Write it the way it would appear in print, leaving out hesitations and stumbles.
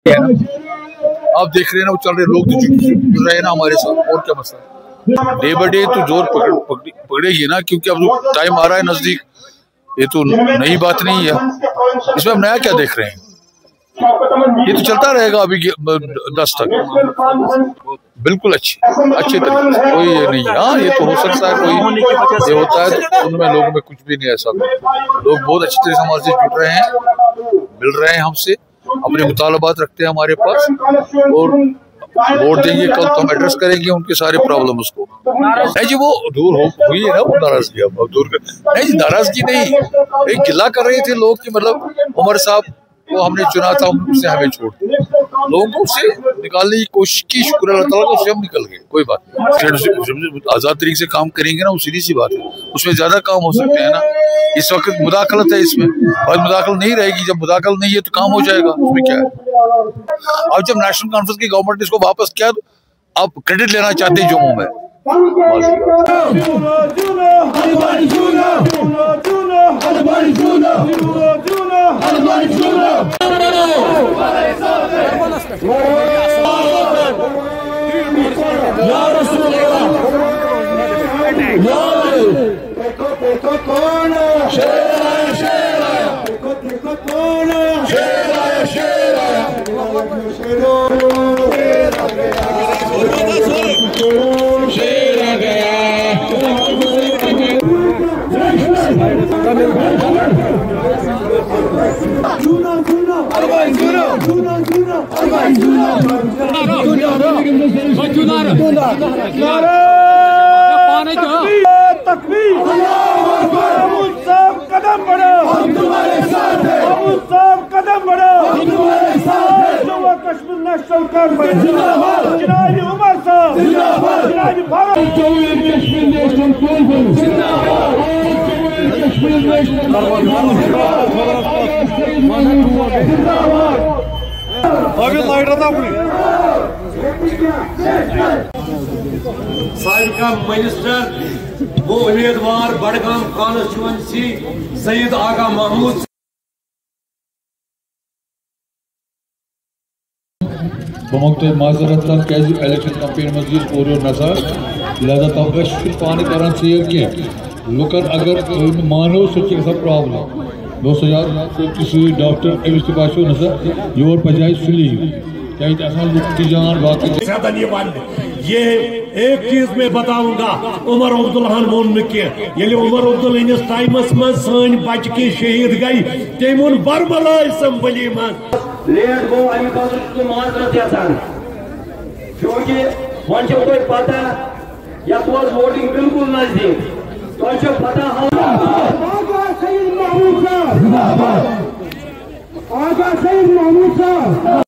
आप देख रहे हैं ना, वो चल रहे लोग तो जुड़ रहे हैं ना हमारे साथ। और क्या मसला, डे बाय डे तो जोर पकड़ेगी ना, क्योंकि अब टाइम आ रहा है नजदीक। ये तो नई बात नहीं है, इसमें हम नया क्या देख रहे हैं। ये तो चलता रहेगा अभी 10 तक, बिल्कुल अच्छे तरीके से, कोई ये नहीं है। हाँ, ये तो हो सकता है कोई ये होता है तो उनमें लोगों में कुछ भी नहीं ऐसा। लोग बहुत अच्छी तरह से हमारे से जुड़ रहे हैं, मिल रहे हैं हमसे, अपने मुतालबात रखते हैं हमारे पास, और वोट देंगे कल तो हम एड्रेस करेंगे उनके सारे प्रॉब्लम उसको। नहीं जी, वो दूर हुई है ना, वो नाराजगी अब दूर कर। नहीं जी, नाराजगी नहीं, एक गिला कर रहे थे लोग कि मतलब उमर साहब को हमने चुना था, उससे हमें छोड़ दिया। लोगों को उससे निकालने की कोशिश की, शुक्र अल्लाह ताला का, उससे हम निकल गए। कोई बात नहीं, आजाद तरीके से काम करेंगे ना, वो सीधी सी बात है, उसमें ज्यादा काम हो सकते हैं ना। इस वक्त मुदाखलत है इसमें, और मुदाखलत नहीं रहेगी। जब मुदाखलत नहीं है तो काम हो जाएगा, उसमें क्या है। अब जब नेशनल कॉन्फ्रेंस की गवर्नमेंट ने इसको वापस किया तो आप क्रेडिट लेना चाहते हैं जम्मू में। कदम बढ़ो, हम तुम्हारे साथ हैं, कदम बढ़ो, हम तुम्हारे साथ हैं। जम्मू कश्मीर नेशनल कॉन्फ्रेंस जिंदाबाद, जनाब उमर साहब जिंदाबाद, जनाब भारत जम्मू कश्मीर नेशनल कॉन्फ्रेंस जिंदाबाद, कश्मीर नेशनल जिंदाबाद। अभी लाइट था अपनी साबिका मिनिस्टर वो उम्मीदवार बड़गाम कॉन्स्टिट्यूंसी सईद आगा महमूद बमौके माजरत क्या इलेक्शन कंपेन मजीद पूरे नजर लिहाजा तब पानी कर सैर कह लुकन अगर मानो सह प्रॉब्लम दोस्तों यार डॉक्टर अमिस तह नजर योर पजाए सुली क्या जान बाकी। ये एक चीज मैं बताऊंगा, उमर अब्दुल्लाहन वोन ये उमर अब्दुल्ला टाइमस मज सन बच्चे शहीद गई तम वो बरबल असम्बली मज लेट गो अमे खतर माजरत यहां, क्योंकि वो तुम पता यथ वोटिंग बिल्कुल नजदीक तुम पता आगा सईद महमूद साहब